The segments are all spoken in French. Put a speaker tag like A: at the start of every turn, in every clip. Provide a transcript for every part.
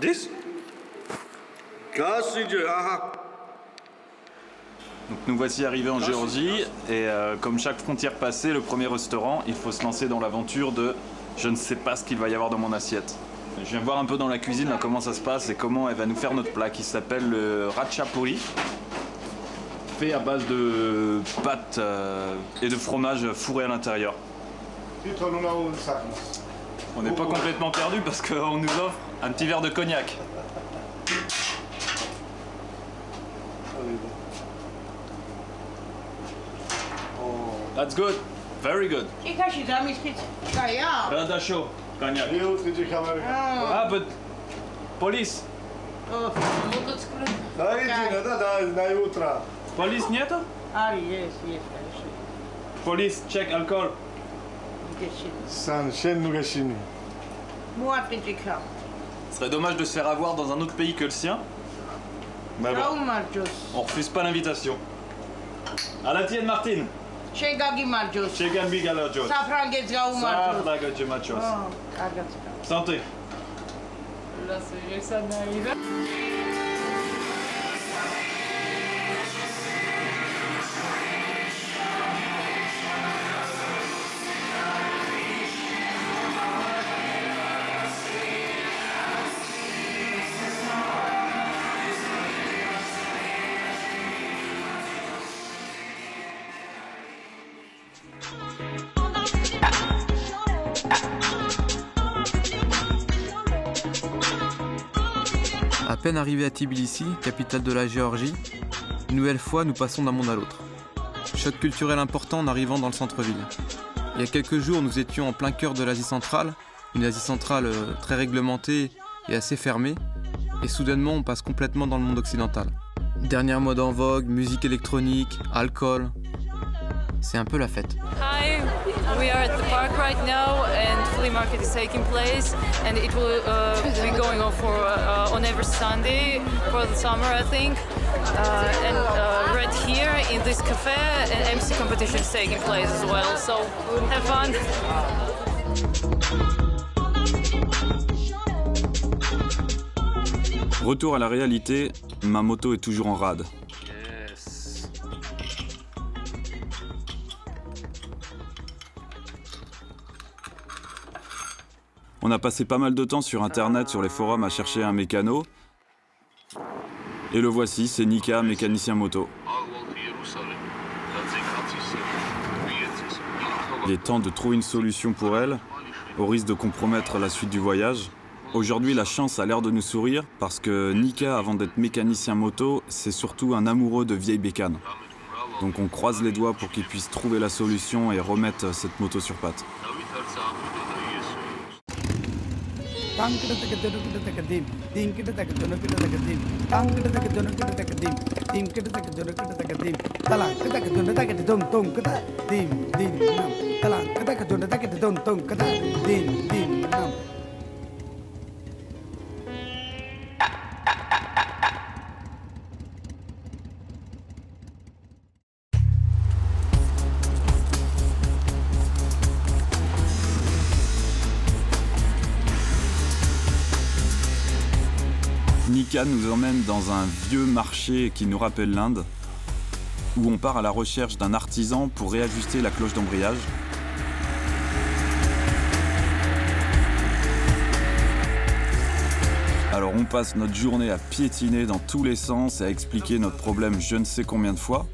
A: This?
B: Donc nous voici arrivés en Géorgie et comme chaque frontière passée, le premier restaurant, il faut se lancer dans l'aventure de je ne sais pas ce qu'il va y avoir dans mon assiette. Je viens voir un peu dans la cuisine là, comment ça se passe et comment elle va nous faire notre plat qui s'appelle le ratchapuri, fait à base de pâtes et de fromage fourré à l'intérieur. On n'est pas complètement perdu parce qu'on nous offre un petit verre de cognac. That's good. Very good. Rada show. Cognac. Ah, but police. Police нету?
C: Yes.
B: Police check alcohol.
A: Ce
B: serait dommage de se faire avoir dans un autre pays que le sien. Mais bon, on refuse pas l'invitation. À la tienne, Martine. Chegan Bigalajos. Santé.
C: Là, c'est ça d'arriver.
D: À peine arrivés à Tbilissi, capitale de la Géorgie, une nouvelle fois nous passons d'un monde à l'autre. Choc culturel important en arrivant dans le centre-ville. Il y a quelques jours, nous étions en plein cœur de l'Asie centrale, une Asie centrale très réglementée et assez fermée, et soudainement on passe complètement dans le monde occidental. Dernière mode en vogue, musique électronique, alcool, c'est un peu la fête.
E: Hi, we are at the park right now and flea market is taking place and it will be going on for on every Sunday for the summer I think and right here in this cafe an MC competition is taking place as well, so have fun.
B: Retour à la réalité, ma moto est toujours en rade. On a passé pas mal de temps sur internet, sur les forums à chercher un mécano. Et le voici, c'est Nika, mécanicien moto. Il est temps de trouver une solution pour elle, au risque de compromettre la suite du voyage. Aujourd'hui, la chance a l'air de nous sourire, parce que Nika, avant d'être mécanicien moto, c'est surtout un amoureux de vieilles bécanes. Donc on croise les doigts pour qu'il puisse trouver la solution et remettre cette moto sur pattes. Nika nous emmène dans un vieux marché qui nous rappelle l'Inde, où on part à la recherche d'un artisan pour réajuster la cloche d'embrayage. Alors on passe notre journée à piétiner dans tous les sens et à expliquer notre problème je ne sais combien de fois.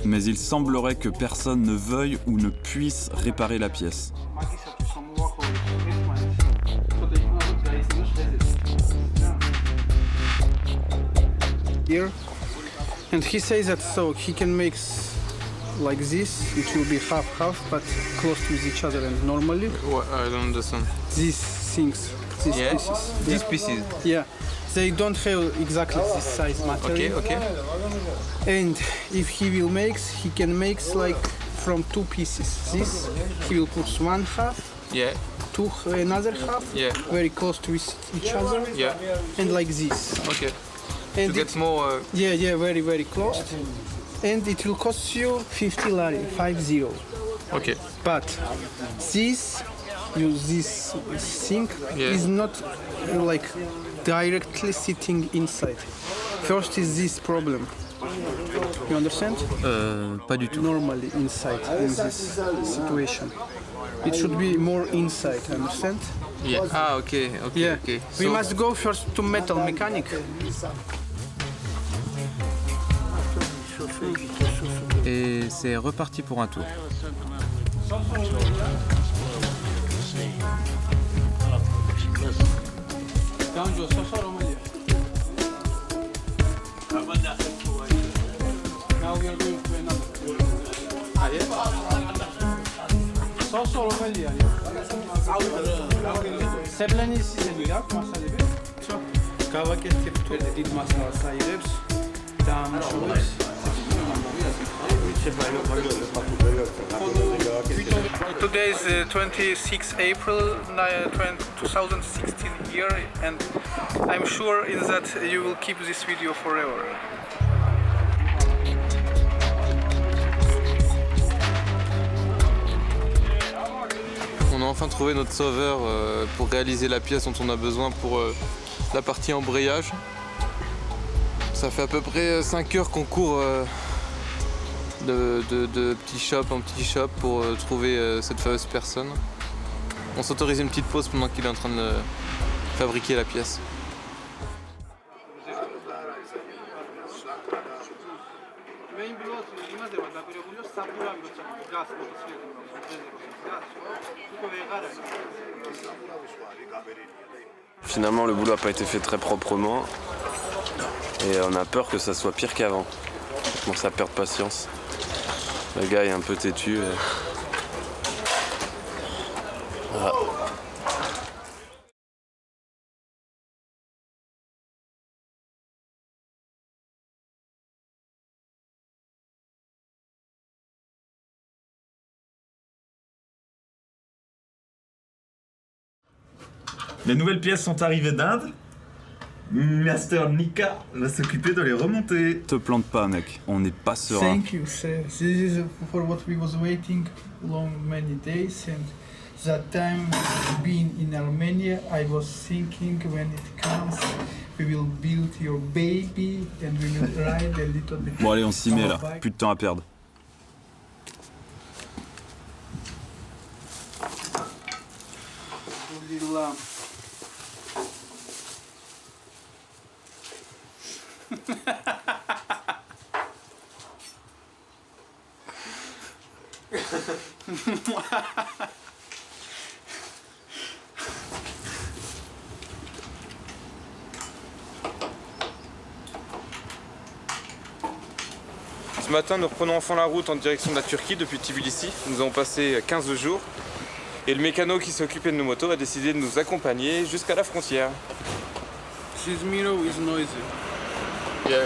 B: Mais il semblerait que personne ne veuille ou ne puisse réparer la pièce.
F: Here, and he says that so he can make like this, it will be half but close with each other, and normally
G: What? I don't understand.
F: these these pieces,
G: These pieces.
F: yeah, they don't have exactly this size material.
G: Okay.
F: And if he will make, he can make like from two pieces. This he will put one half,
G: Yeah.
F: to another half,
G: Yeah.
F: very close to each other,
G: Yeah.
F: and like this.
G: Okay.
F: And
G: To get more.
F: yeah, very close. And it will cost you 50 lari, 50.
G: Okay.
F: But this this sink
D: Yeah.
F: is not like directly sitting inside. First is this problem. You understand?
D: Pas du tout.
F: Normally inside in this situation. It should be more inside, understand?
D: Yeah. Ah, ok, ok,
F: Yeah.
D: ok.
F: We
D: So-
F: must go first to metal mechanic.
D: Et c'est reparti pour un tour.
F: Now we are going to another. Sol Romalia. Sebleni sizeni yak masalebe. Kahve kettirip dit masala sayırız. Tamamlıyoruz. Today is 26 April 2016 year, and I'm sure is that you will keep this video forever.
D: On a enfin trouvé notre sauveur pour réaliser la pièce dont on a besoin pour la partie embrayage. Ça fait à peu près 5 heures qu'on court de petit shop en petit shop pour trouver cette fameuse personne. On s'autorise une petite pause pendant qu'il est en train de fabriquer la pièce.
G: Finalement, le boulot n'a pas été fait très proprement et on a peur que ça soit pire qu'avant. On commence à perdre patience. Le gars est un peu têtu. Voilà.
H: Les nouvelles pièces sont arrivées d'Inde. Master Nika va s'occuper de les remonter.
B: Te plante pas, mec, on n'est pas serein.
F: Thank you, sir. This is for what we was waiting long many days, and that time being in Armenia, I was thinking when it comes, we will build your baby and we will ride a little bit.
B: Bon allez, on s'y met là,
F: Bike.
B: plus de temps à perdre.
F: Little,
D: Ce matin, nous reprenons enfin la route en direction de la Turquie depuis Tbilissi. Nous avons passé 15 jours et le mécano qui s'est occupé de nos motos a décidé de nous accompagner jusqu'à la frontière.
F: This mirror is noisy.
D: Yeah.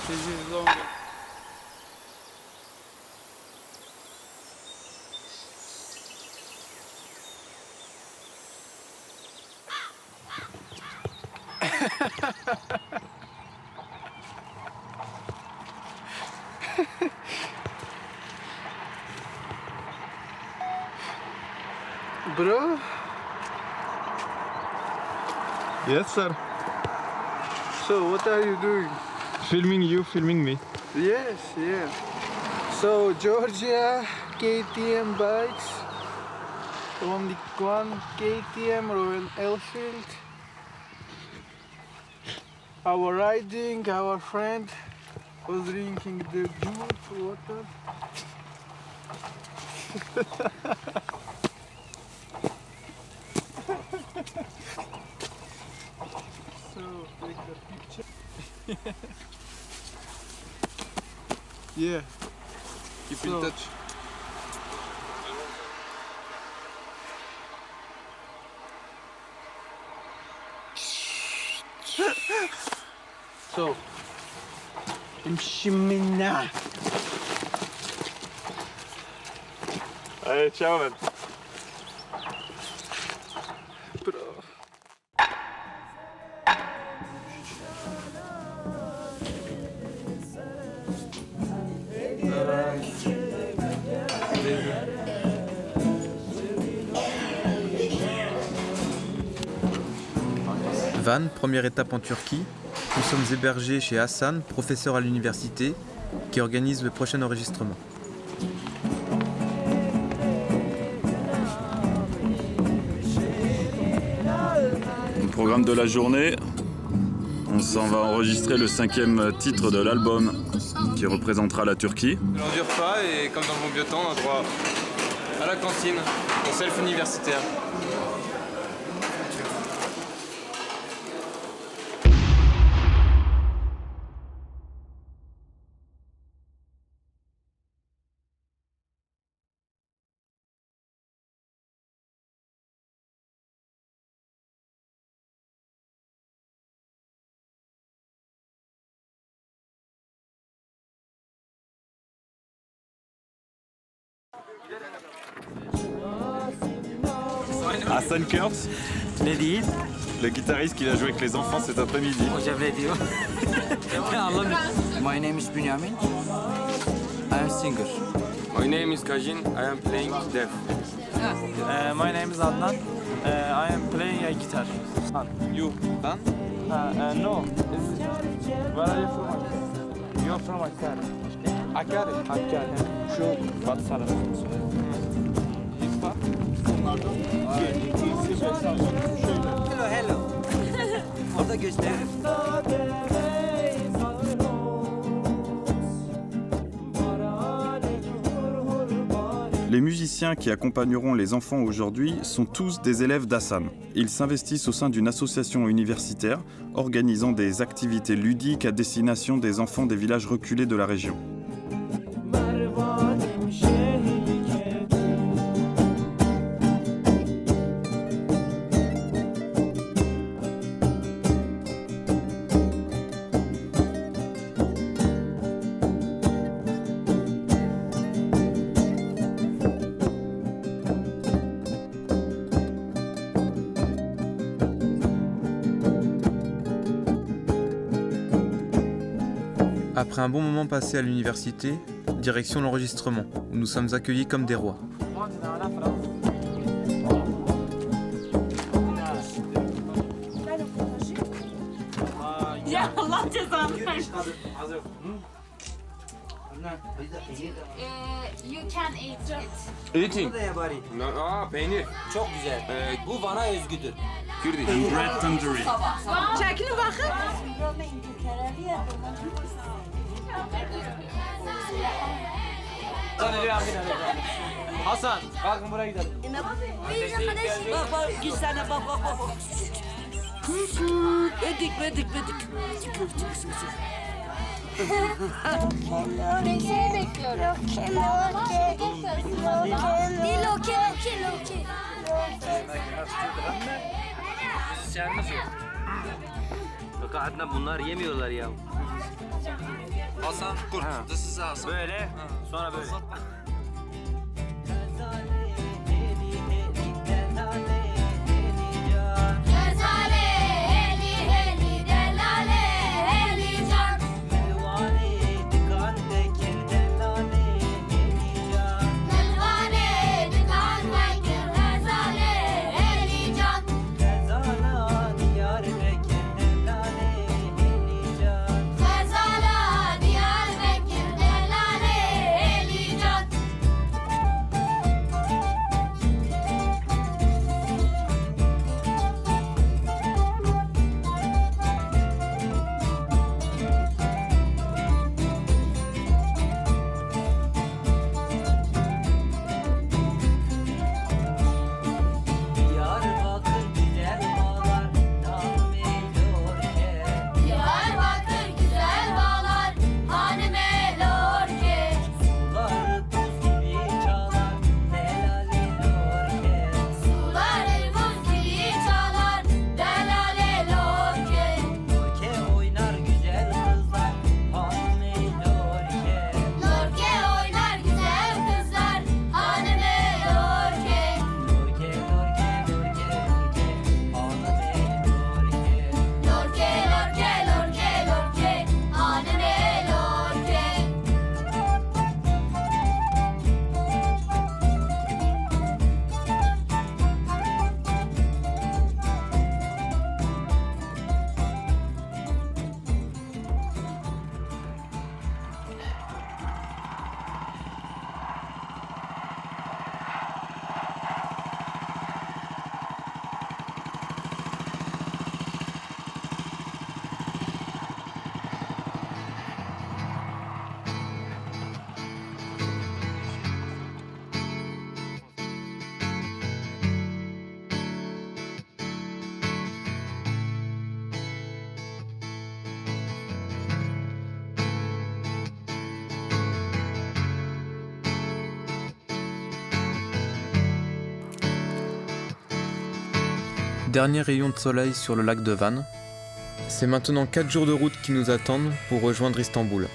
F: This is longer. Bro,
H: Yes, sir.
F: so what are you doing?
H: Filming you, filming me.
F: Yes, yeah. So Georgia, KTM bikes, only one KTM Royal Enfield. Our riding, our friend was drinking the juice water. So take the picture. Yeah.
D: Keep
F: in
D: touch.
F: So, Mshimina.
H: Allez, ciao, man.
D: Van, première étape en Turquie. Nous sommes hébergés chez Hassan, professeur à l'université, qui organise le prochain enregistrement.
B: Le programme de la journée, on s'en va enregistrer le 5e titre de l'album qui représentera la Turquie.
I: On dure pas et comme dans le bon vieux temps, on a droit à la cantine, au self universitaire.
B: Hassan Kurz, le guitariste qui va jouer avec les enfants cet après-midi.
J: My name is Benjamin. I am singer.
I: My name is Kajin, I am playing deaf.
K: My name is Adnan. I am playing a guitar.
I: You, Dan?
K: No. Where are you from? You are from Hakkari.
I: Hakkari?
K: Hakkari. Şu Batı tarafı.
J: Hello. Orada gösteririm.
B: Les musiciens qui accompagneront les enfants aujourd'hui sont tous des élèves d'Hassan. Ils s'investissent au sein d'une association universitaire organisant des activités ludiques à destination des enfants des villages reculés de la région.
D: Après un bon moment passé à l'université, direction l'enregistrement, où nous sommes accueillis comme des rois.
L: You can eat it.
I: Eating?
J: Bari.
I: Aa, peynir.
J: Çok güzel. Bu bana özgüdür.
I: Kürdi.
B: Red tandoori.
L: Çekilin bakın.
K: Hasan, kalkın buraya gidelim.
J: Bak bak gitsene bak bak bak. Vedik.
L: Seni bekliyorum. Dil okey.
J: Müzisyenimiz yok. Bak Adnan bunlar yemiyorlar ya.
I: Hasan, kurt. This is Hasan.
J: Böyle, sonra böyle.
D: Dernier rayon de soleil sur le lac de Van. C'est maintenant 4 jours de route qui nous attendent pour rejoindre Istanbul.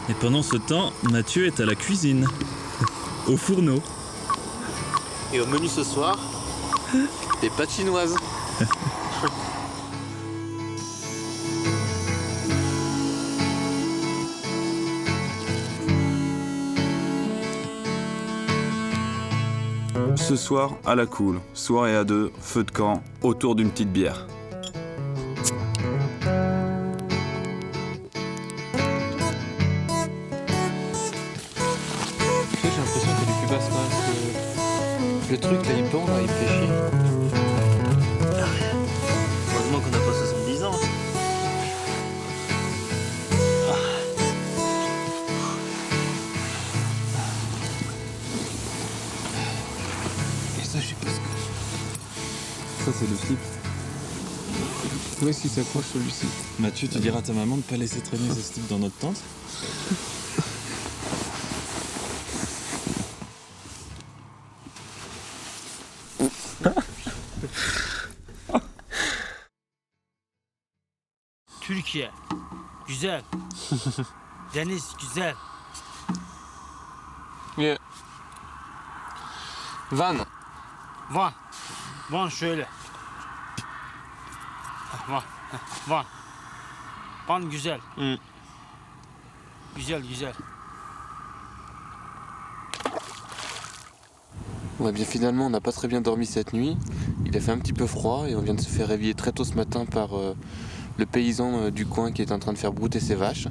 M: Et pendant ce temps, Mathieu est à la cuisine, au fourneau.
N: Et au menu ce soir, des pâtes chinoises.
B: Ce soir, à la cool, soirée à deux, feu de camp, autour d'une petite bière.
J: J'ai l'impression qu'il est plus basse quand même. Le truc là, il pend, là, il fait chier.
K: Heureusement qu'on n'a pas 70 ans.
J: Et ça, je sais pas ce que...
M: Ça, c'est le slip.
J: Où est-ce qu'il s'accroche celui-ci?
M: Mathieu, tu diras à ta maman de pas laisser traîner ce slip dans notre tente.
K: Türkiye. Güzel. Deniz güzel.
J: Yeah. Van.
K: Van. Van şöyle. Van. Van. Van güzel. Güzel güzel.
N: Ouais, bien finalement, on n'a pas très bien dormi cette nuit. Il a fait un petit peu froid et on vient de se faire réveiller très tôt ce matin par le paysan du coin qui est en train de faire brouter ses vaches.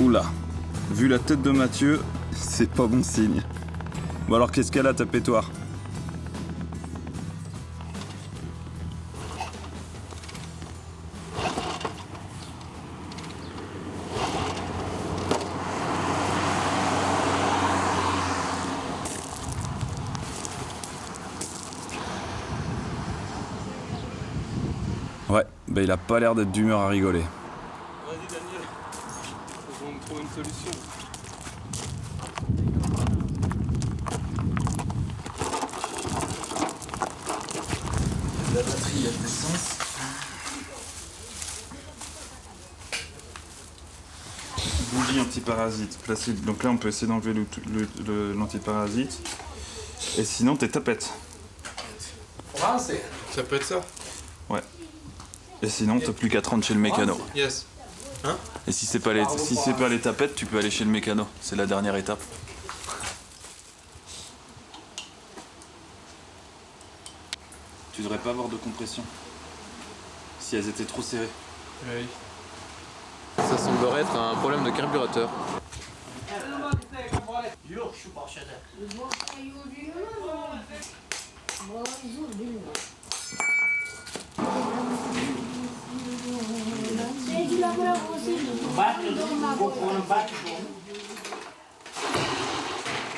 B: Oula, vu la tête de Mathieu, c'est pas bon signe. Bon alors qu'est-ce qu'elle a ta pétoire? Ouais, bah il a pas l'air d'être d'humeur à rigoler.
G: Vas-y Daniel, on va trouver une solution.
B: La batterie, il y a de l'essence. Bougie antiparasite, placide. Donc là, on peut essayer d'enlever l'antiparasite. Et sinon, tes tapettes.
N: Ça peut être ça.
B: Ouais. Et sinon, t'as plus qu'à te rendre chez le mécano.
N: Yes. Hein?
B: Et si c'est pas les tapettes, tu peux aller chez le mécano. C'est la dernière étape. Tu devrais pas avoir de compression. Si elles étaient trop serrées.
N: Oui. Ça semblerait être un problème de carburateur.
K: Yok şu bahçede.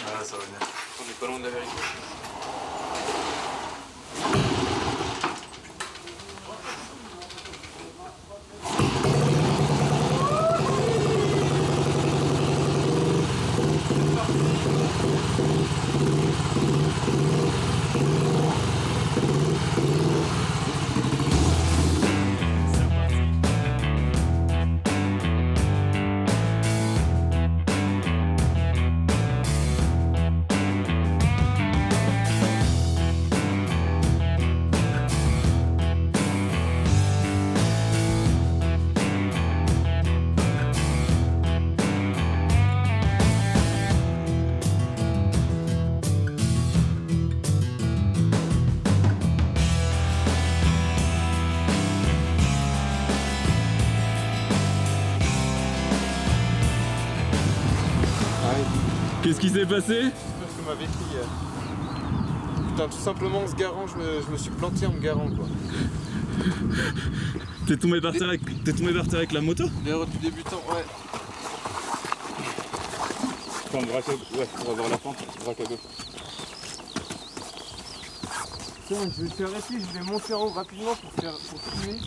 B: Ah, ça va venir.
N: On est pas loin de la vérité.
G: Qu'est-ce qui s'est passé?
I: Parce que ma vessie... Putain, tout simplement en se garant, je me suis planté en me garant quoi.
G: T'es tombé par terre avec la moto?
I: L'erreur du débutant, ouais.
G: Enfin, braque à... Ouais, pour avoir la pente, braque à gauche.
I: Tiens, je vais te faire arrêter, je vais monter en haut rapidement pour filmer.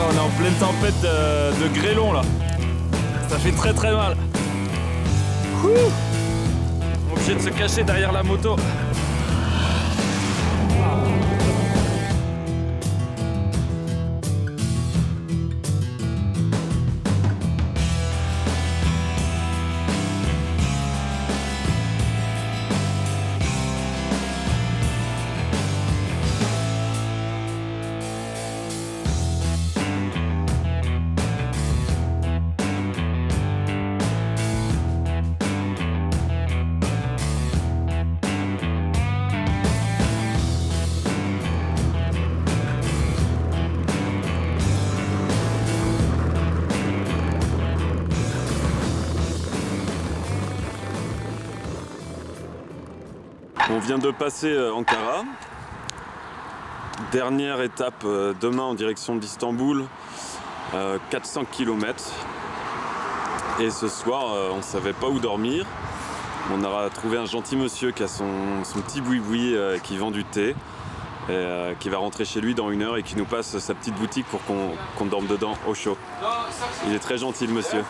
G: On est en pleine tempête de grêlon là. Ça fait très très mal. On est obligé de se cacher derrière la moto. On vient de passer Ankara. Dernière étape demain en direction d'Istanbul, 400 km. Et ce soir, on ne savait pas où dormir. On a trouvé un gentil monsieur qui a son petit boui-boui qui vend du thé. Et, qui va rentrer chez lui dans 1 heure et qui nous passe sa petite boutique pour qu'on dorme dedans au chaud. Il est très gentil le monsieur.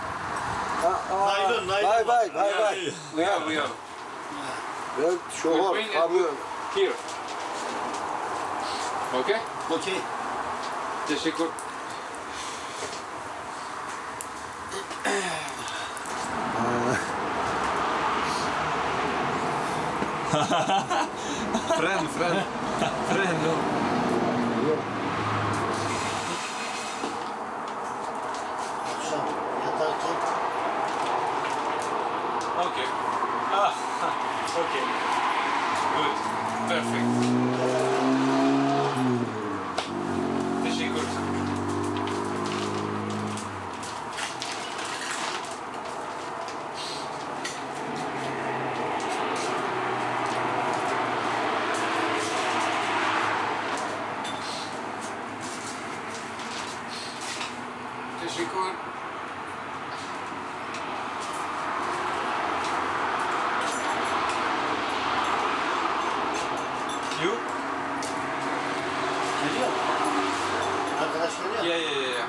I: Here. Okay? Okay. Teşekkür. Friend. Okay. Okay. Good. Perfect. Teşekkür. Teşekkür. You? Geliyor. Arkadaş geliyor. Yeah.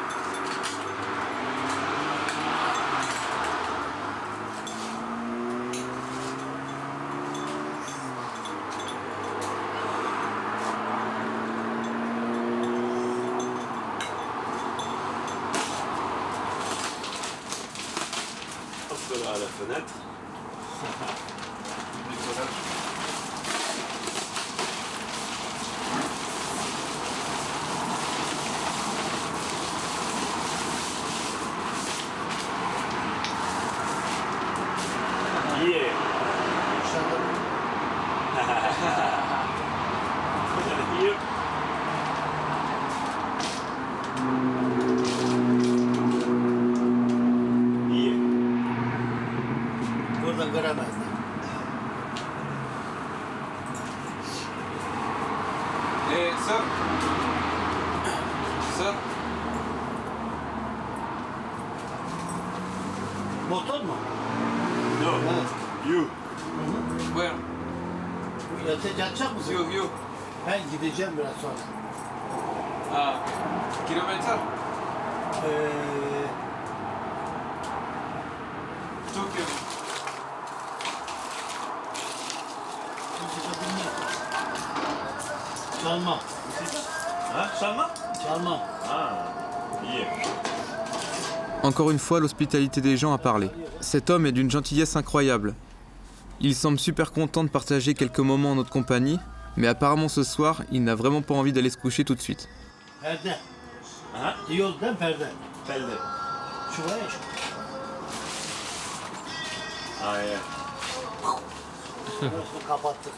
G: Hop là à la fenêtre.
A: Buradan göremezler.
I: Sir.
A: Motor mu?
G: No. You.
I: Where?
A: Yatacak mısın?
I: You.
A: Ben gideceğim biraz sonra.
I: Kilometre? Tokyo.
A: Çalmam.
H: Hein? Chalma?
A: Çalmam.
H: Ah. Yeah.
D: Encore une fois, l'hospitalité des gens a parlé. Cet homme est d'une gentillesse incroyable. Il semble super content de partager quelques moments en notre compagnie, mais apparemment ce soir, il n'a vraiment pas envie d'aller se coucher tout de suite.
A: Perde.
H: Aha.
A: Yoldan perde.
H: Perde.
A: Şuraya. Aynen. Kapattık.